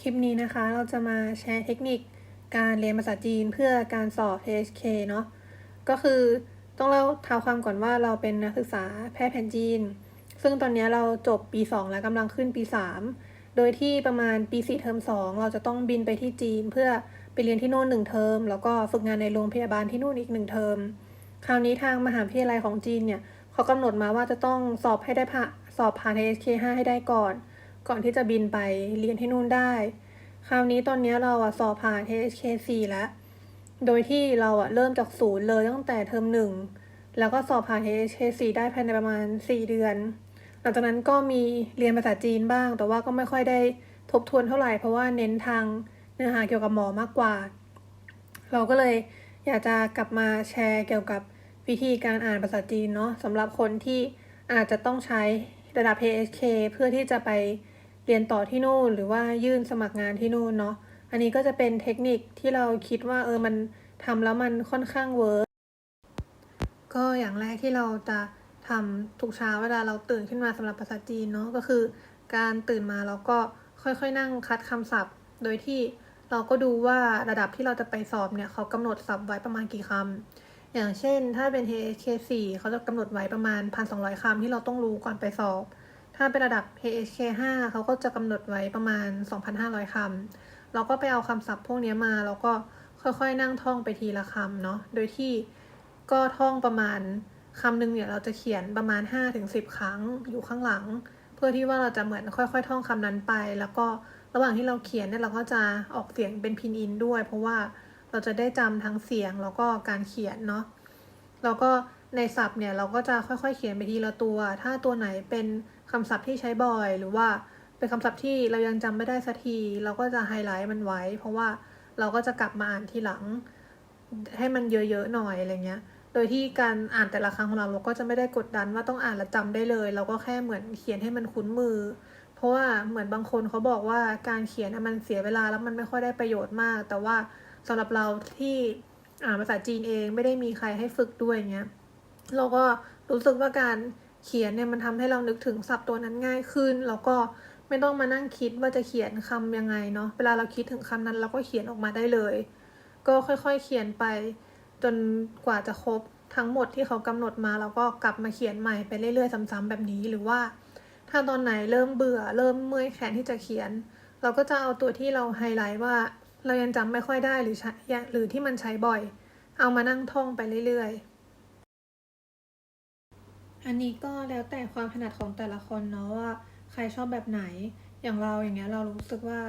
คลิปนี้นะคะเราจะมาแชร์เทคนิคการเรียนภาษาจีนเพื่อการสอบ HSK เนาะก็คือต้องเล่าเท้าความก่อนว่าเราเป็นนักศึกษาแพทย์แผนจีนซึ่งตอนนี้เราจบปี2แล้วกำลังขึ้นปี3โดยที่ประมาณปี4เทอม2เราจะต้องบินไปที่จีนเพื่อไปเรียนที่โน่น1เทอมแล้วก็ฝึกงานในโรงพยาบาลที่นู่นอีก1เทอมคราวนี้ทางมหาวิทยาลัยของจีนเนี่ยเขากำหนดมาว่าจะต้องสอบให้ได้สอบผ่าน HSK5 ให้ได้ก่อนที่จะบินไปเรียนที่นู่นได้ คราวนี้ตอนนี้เราสอบผ่าน HSK4 แล้ว โดยที่เราเริ่มจากศูนย์เลยตั้งแต่เทอม1แล้วก็สอบผ่าน HSK4 ได้ภายในประมาณ4เดือน หลังจากนั้นก็มีเรียนภาษาจีนบ้าง แต่ว่าก็ไม่ค่อยได้ทบทวนเท่าไหร่เพราะว่าเน้นทางเนื้อหาเกี่ยวกับหมอมากกว่า เราก็เลยอยากจะกลับมาแชร์เกี่ยวกับวิธีการอ่านภาษาจีนเนาะสำหรับคนที่อาจจะต้องใช้ระดับ HSK เพื่อที่จะไปเรียนต่อที่นู่นหรือว่ายื่นสมัครงานที่นู่นเนาะอันนี้ก็จะเป็นเทคนิคที่เราคิดว่ามันทำแล้วมันค่อนข้างเวิร์กก็อย่างแรกที่เราจะทำทุกเช้าเวลาเราตื่นขึ้นมาสำหรับภาษาจีนเนาะก็คือการตื่นมาเราก็ค่อยๆนั่งคัดคำศัพท์โดยที่เราก็ดูว่าระดับที่เราจะไปสอบเนี่ยเขากำหนดศัพท์ไว้ประมาณกี่คำอย่างเช่นถ้าเป็น HSK4 เขาจะกำหนดไว้ประมาณ 1,200 คำที่เราต้องรู้ก่อนไปสอบถ้าเป็นระดับ HSK5 เขาก็จะกำหนดไว้ประมาณ 2,500 คำเราก็ไปเอาคำศัพท์พวกนี้มาแล้วก็ค่อยๆนั่งท่องไปทีละคำเนาะโดยที่ก็ท่องประมาณคำหนึ่งเนี่ยเราจะเขียนประมาณ 5-10 ครั้งอยู่ข้างหลังเพื่อที่ว่าเราจะเหมือนค่อยๆท่องคำนั้นไปแล้วก็ระหว่างที่เราเขียนเนี่ยเราก็จะออกเสียงเป็นพินอินด้วยเพราะว่าเราจะได้จำทั้งเสียงแล้วก็การเขียนเนาะแล้วก็ในศัพท์เนี่ยเราก็จะค่อยๆเขียนไปทีละตัวถ้าตัวไหนเป็นคำศัพท์ที่ใช้บ่อยหรือว่าเป็นคำศัพท์ที่เรายังจำไม่ได้สักทีเราก็จะไฮไลท์มันไว้เพราะว่าเราก็จะกลับมาอ่านทีหลังให้มันเยอะๆหน่อยอะไรเงี้ยโดยที่การอ่านแต่ละครั้งของเราก็จะไม่ได้กดดันว่าต้องอ่านและจำได้เลยเราก็แค่เหมือนเขียนให้มันคุ้นมือเพราะว่าเหมือนบางคนเขาบอกว่าการเขียนมันเสียเวลาแล้วมันไม่ค่อยได้ประโยชน์มากแต่ว่าสำหรับเราที่อ่านภาษาจีนเองไม่ได้มีใครให้ฝึกด้วยเงี้ยเราก็รู้สึกว่าการเขียนเนี่ยมันทำให้เรานึกถึงศัพท์ตัวนั้นง่ายขึ้นแล้วก็ไม่ต้องมานั่งคิดว่าจะเขียนคำยังไงเนาะเวลาเราคิดถึงคำนั้นเราก็เขียนออกมาได้เลยก็ค่อยๆเขียนไปจนกว่าจะครบทั้งหมดที่เขากำหนดมาแล้วก็กลับมาเขียนใหม่ไปเรื่อยๆซ้ำๆแบบนี้หรือว่าถ้าตอนไหนเริ่มเบื่อเริ่มเมื่อยแขนที่จะเขียนเราก็จะเอาตัวที่เราไฮไลท์ว่าเรายังจำไม่ค่อยได้หรือที่มันใช้บ่อยเอามานั่งท่องไปเรื่อยๆอันนี้ก็แล้วแต่ความถนัดของแต่ละคนเนาะว่าใครชอบแบบไหนอย่างเราอย่างเงี้ยเรารู้สึกว่า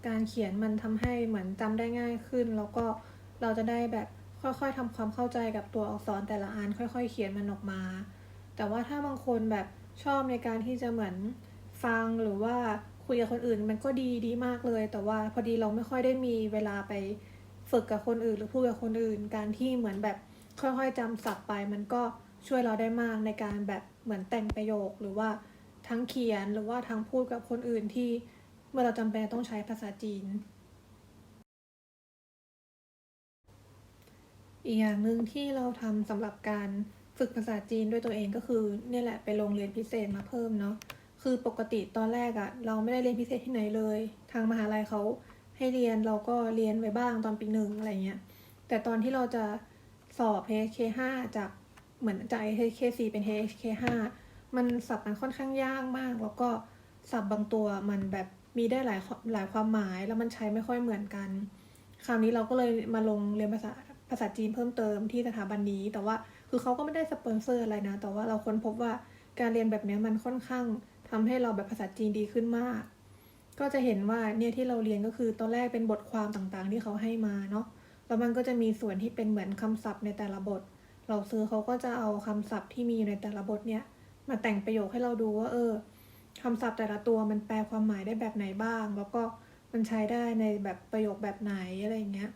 การเขียนมันทำให้เหมือนจำได้ง่ายขึ้นแล้วก็เราจะได้แบบค่อยๆทำความเข้าใจกับตัวอักษรแต่ละอันค่อยๆเขียนมันออกมาแต่ว่าถ้าบางคนแบบชอบในการที่จะเหมือนฟังหรือว่าคุยกับคนอื่นมันก็ดีมากเลยแต่ว่าพอดีเราไม่ค่อยได้มีเวลาไปฝึกกับคนอื่นหรือพูดกับคนอื่นการที่เหมือนแบบค่อยๆจำศัพท์ไปมันก็ช่วยเราได้มากในการแบบเหมือนแต่งประโยคหรือว่าทั้งเขียนหรือว่าทั้งพูดกับคนอื่นที่เมื่อเราจำเป็นต้องใช้ภาษาจีนอีกอย่างหนึ่งที่เราทำสำหรับการฝึกภาษาจีนด้วยตัวเองก็คือเนี่ยแหละไปโรงเรียนพิเศษมาเพิ่มเนาะคือปกติตอนแรกเราไม่ได้เรียนพิเศษที่ไหนเลยทางมหาลัยเขาให้เรียนเราก็เรียนไว้บ้างตอนปี1อะไรเงี้ยแต่ตอนที่เราจะสอบ HSK5 จากเหมือนจาก HSK4 เป็น HSK5 มันศัพท์มันค่อนข้างยากมากแล้วก็ศัพท์บางตัวมันแบบมีได้หลายความหมายแล้วมันใช้ไม่ค่อยเหมือนกันคราวนี้เราก็เลยมาลงเรียนภาษาจีนเพิ่มเติมที่สถาบันนี้แต่ว่าคือเขาก็ไม่ได้สปอนเซอร์อะไรนะแต่ว่าเราค้นพบว่าการเรียนแบบนี้มันค่อนข้างทำให้เราแบบภาษาจีนดีขึ้นมากก็จะเห็นว่าเนี่ยที่เราเรียนก็คือตอนแรกเป็นบทความต่างๆที่เขาให้มาเนาะแล้วมันก็จะมีส่วนที่เป็นเหมือนคำศัพท์ในแต่ละบทเราซื้อเขาก็จะเอาคำศัพท์ที่มีอยู่ในแต่ละบทเนี่ยมาแต่งประโยคให้เราดูว่าคำศัพท์แต่ละตัวมันแปลความหมายได้แบบไหนบ้างแล้วก็มันใช้ได้ในแบบประโยคแบบไหนอะไรอย่างเงี้ย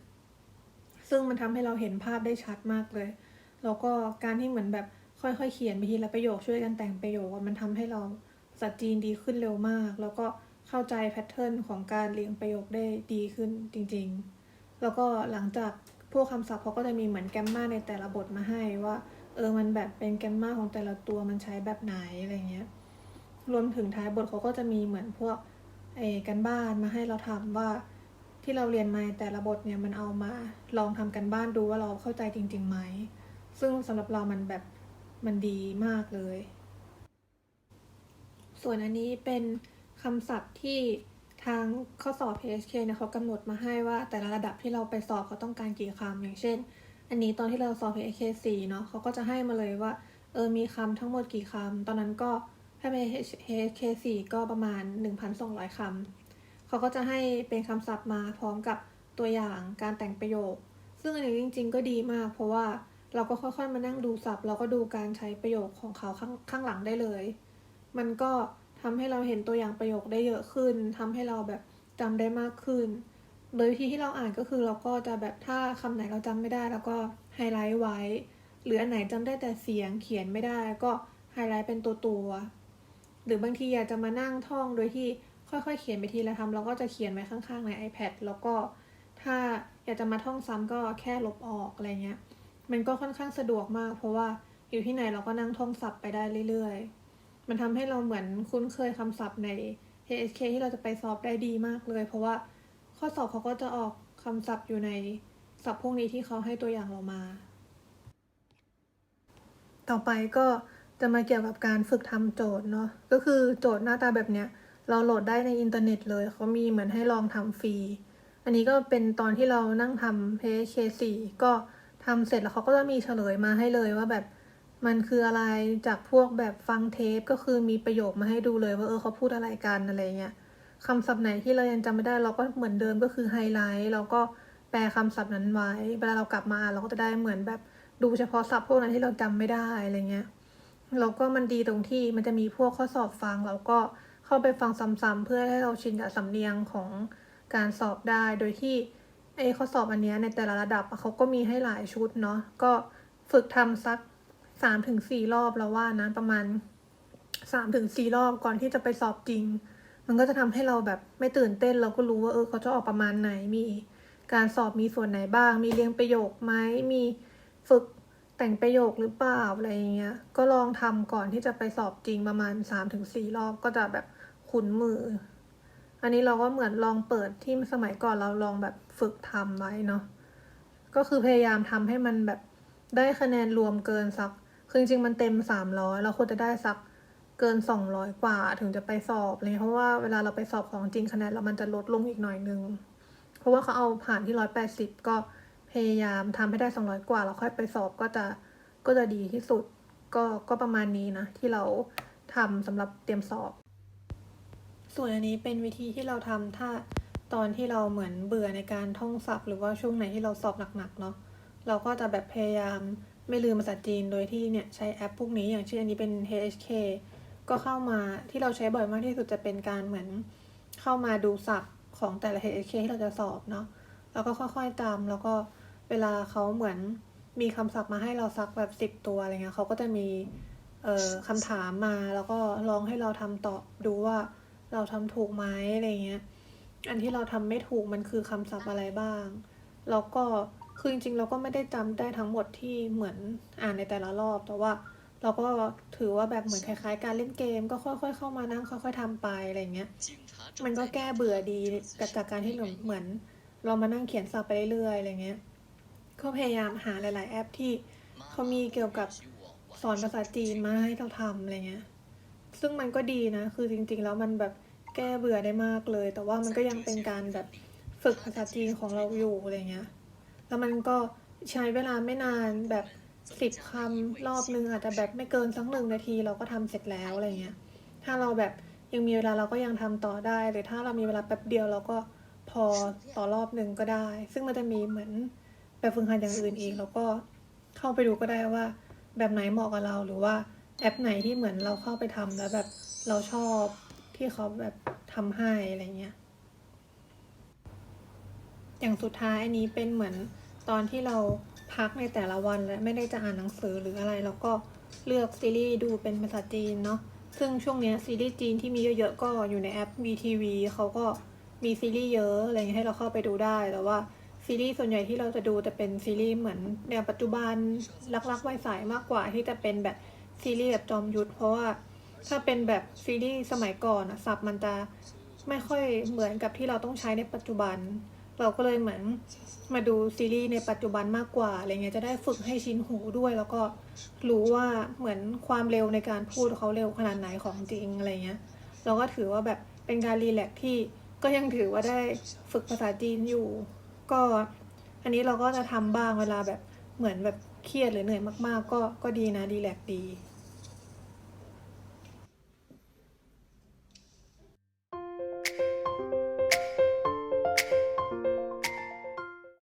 ซึ่งมันทำให้เราเห็นภาพได้ชัดมากเลย แล้วก็การที่เหมือนแบบค่อยๆเขียนไปทีละประโยคช่วยกันแต่งประโยคมันทำให้เราภาษาจีนดีขึ้นเร็วมาก แล้วก็เข้าใจแพทเทิร์นของการเรียงประโยคได้ดีขึ้นจริงๆ แล้วก็หลังจากพวกคำศัพท์เขาก็จะมีเหมือนแกมมาในแต่ละบทมาให้ว่ามันแบบเป็นแกมมาของแต่ละตัวมันใช้แบบไหนอะไรเงี้ยรวมถึงท้ายบทเขาก็จะมีเหมือนพวก กันบ้านมาให้เราทำว่าที่เราเรียนมาแต่ละบทเนี่ยมันเอามาลองทำกันบ้านดูว่าเราเข้าใจจริงๆไหมซึ่งสำหรับเรามันดีมากเลยส่วนอันนี้เป็นคำศัพท์ที่ทางข้อสอบ HSK เนี่ยเขากำหนดมาให้ว่าแต่ละระดับที่เราไปสอบเขาต้องการกี่คำอย่างเช่นอันนี้ตอนที่เราสอบ HSK 4เนาะเขาก็จะให้มาเลยว่ามีคำทั้งหมดกี่คำตอนนั้นก็ถ้าเป็น HSK 4ก็ประมาณ 1,200 คำเขาก็จะให้เป็นคำศัพท์มาพร้อมกับตัวอย่างการแต่งประโยคซึ่งอันนี้จริงๆก็ดีมากเพราะว่าเราก็ค่อยๆมานั่งดูศัพท์เราก็ดูการใช้ประโยคของเขาข้างหลังได้เลยมันก็ทำให้เราเห็นตัวอย่างประโยคได้เยอะขึ้นทำให้เราแบบจำได้มากขึ้นโดยวิธีที่เราอ่านก็คือเราก็จะแบบถ้าคำไหนเราจำไม่ได้เราก็ไฮไลท์ไว้หรืออันไหนจำได้แต่เสียงเขียนไม่ได้ก็ไฮไลท์เป็นตัวหรือบางทีอยากจะมานั่งท่องโดยที่ค่อยๆเขียนไปทีละคำเราก็จะเขียนไว้ข้างๆใน iPad แล้วก็ถ้าอยากจะมาท่องซ้ำก็แค่ลบออกอะไรเงี้ยมันก็ค่อนข้างสะดวกมากเพราะว่าอยู่ที่ไหนเราก็นั่งท่องศัพท์ไปได้เรื่อยๆมันทำให้เราเหมือนคุ้นเคยคำศัพท์ใน HSK ที่เราจะไปสอบได้ดีมากเลยเพราะว่าข้อสอบเขาก็จะออกคำศัพท์อยู่ในศัพท์พวกนี้ที่เขาให้ตัวอย่างเรามาต่อไปก็จะมาเกี่ยวกับการฝึกทำโจทย์เนาะก็คือโจทย์หน้าตาแบบเนี้ยเราโหลดได้ในอินเทอร์เน็ตเลยเขามีเหมือนให้ลองทำฟรีอันนี้ก็เป็นตอนที่เรานั่งทำ HSK 4ก็ทำเสร็จแล้วเขาก็จะมีเฉลยมาให้เลยว่าแบบมันคืออะไรจากพวกแบบฟังเทปก็คือมีประโยคมาให้ดูเลยว่าเขาพูดอะไรกันอะไรเงี้ยคำศัพท์ไหนที่เรายังจำไม่ได้เราก็เหมือนเดิมก็คือไฮไลท์เราก็แปลคำศัพท์นั้นไว้เวลาเรากลับมาเราก็จะได้เหมือนแบบดูเฉพาะศัพท์พวกนั้นที่เราจำไม่ได้อะไรเงี้ยแล้วก็มันดีตรงที่มันจะมีพวกข้อสอบฟังเราก็เข้าไปฟังซ้ำๆเพื่อให้เราชินกับสำเนียงของการสอบได้โดยที่ข้อสอบอันนี้ในแต่ละระดับเขาก็มีให้หลายชุดเนาะก็ฝึกทำสัก3-4 รอบแล้วว่านะประมาณ3-4 รอบก่อนที่จะไปสอบจริงมันก็จะทำให้เราแบบไม่ตื่นเต้นเราก็รู้ว่าเขาจะออกประมาณไหนมีการสอบมีส่วนไหนบ้างมีเรียงประโยคไหมมีฝึกแต่งประโยคหรือเปล่าอะไรอย่างเงี้ยก็ลองทำก่อนที่จะไปสอบจริงประมาณ3-4 รอบก็จะแบบคุ้นมืออันนี้เราก็เหมือนลองเปิดที่สมัยก่อนเราลองแบบฝึกทำไว้เนาะก็คือพยายามทำให้มันแบบได้คะแนนรวมเกินสักคือจริงๆมันเต็ม300เราควรจะได้สักเกิน200กว่าถึงจะไปสอบเลยเพราะว่าเวลาเราไปสอบของจริงคะแนนเรามันจะลดลงอีกหน่อยนึงเพราะว่าเขาเอาผ่านที่180ก็พยายามทำให้ได้200กว่าแล้วค่อยไปสอบก็จะดีที่สุดก็ประมาณนี้นะที่เราทำสำหรับเตรียมสอบส่วนอันนี้เป็นวิธีที่เราทำถ้าตอนที่เราเหมือนเบื่อในการท่องศัพท์หรือว่าช่วงไหนที่เราสอบหนักๆเนาะเราก็จะแบบพยายามไม่ลืมภาษาจีนโดยที่เนี่ยใช้แอปพวกนี้อย่างเช่นอันนี้เป็น HSK ก็เข้ามาที่เราใช้บ่อยมากที่สุดจะเป็นการเหมือนเข้ามาดูศัพท์ของแต่ละ HSK ที่เราจะสอบเนาะแล้วก็ค่อยๆจำแล้วก็เวลาเขาเหมือนมีคำศัพท์มาให้เราสักแบบ10 ตัวอะไรเงี้ยเขาก็จะมีคำถามมาแล้วก็ลองให้เราทำตอบดูว่าเราทำถูกไหมอะไรเงี้ยอันที่เราทำไม่ถูกมันคือคำศัพท์อะไรบ้างแล้วก็คือจริงๆเราก็ไม่ได้จำได้ทั้งหมดที่เหมือนอ่านในแต่ละรอบแต่ว่าเราก็ถือว่าแบบเหมือนคล้ายๆการเล่นเกมก็ค่อยๆเข้ามานั่งค่อยๆทำไปอะไรเงี้ยมันก็แก้เบื่อดีจากการที่เหมือนเรามานั่งเขียนศัพท์ไปเรื่อยๆอะไรเงี้ยก็พยายามหาหลายๆแอปที่เขามีเกี่ยวกับสอนภาษาจีนมาให้เราทำอะไรเงี้ยซึ่งมันก็ดีนะคือจริงๆแล้วมันแบบแก้เบื่อได้มากเลยแต่ว่ามันก็ยังเป็นการแบบฝึกภาษาจีนของเราอยู่อะไรเงี้ยแล้วมันก็ใช้เวลาไม่นานแบบ10 คำรอบนึงอาจจะแบบไม่เกินสัก1 นาทีเราก็ทำเสร็จแล้วอะไรเงี้ยถ้าเราแบบยังมีเวลาเราก็ยังทำต่อได้หรือถ้าเรามีเวลาแป๊บเดียวเราก็พอต่อรอบนึงก็ได้ซึ่งมันจะมีเหมือนแบบฝึกหัดอย่างอื่นอีกแล้วก็เข้าไปดูก็ได้ว่าแบบไหนเหมาะกับเราหรือว่าแอปไหนที่เหมือนเราเข้าไปทำแล้วแบบเราชอบที่เขาแบบทำให้อะไรเงี้ยอย่างสุดท้ายอันนี้เป็นเหมือนตอนที่เราพักในแต่ละวันและไม่ได้จะอ่านหนังสือหรืออะไรแล้วก็เลือกซีรีส์ดูเป็นภาษาจีนเนาะซึ่งช่วงนี้ซีรีส์จีนที่มีเยอะๆก็อยู่ในแอป VTV เขาก็มีซีรีส์เยอะอะไรเงี้ยให้เราเข้าไปดูได้แต่ว่าซีรีส์ส่วนใหญ่ที่เราจะดูจะเป็นซีรีส์เหมือนแนวปัจจุบันรักๆไวสายมากกว่าที่จะเป็นแบบซีรีส์แบบจอมยุทธเพราะว่าถ้าเป็นแบบซีรีส์สมัยก่อนอะศัพท์มันจะ ไม่ค่อยเหมือนกับที่เราต้องใช้ในปัจจุบัน เราก็เลยเหมือนมาดูซีรีส์ในปัจจุบันมากกว่าอะไรเงี้ยจะได้ฝึกให้ชินหูด้วย แล้วก็รู้ว่าเหมือนความเร็วในการพูดเขาเร็วขนาดไหนของจริงอะไรเงี้ยเราก็ถือว่าแบบเป็นการรีแลกซ์ที่ก็ยังถือว่าได้ฝึกภาษาจีนอยู่ ก็อันนี้เราก็จะทำบ้างเวลาแบบเหมือนแบบเครียดหรือเหนื่อยมากๆก็ดีนะรีแลกซ์ดี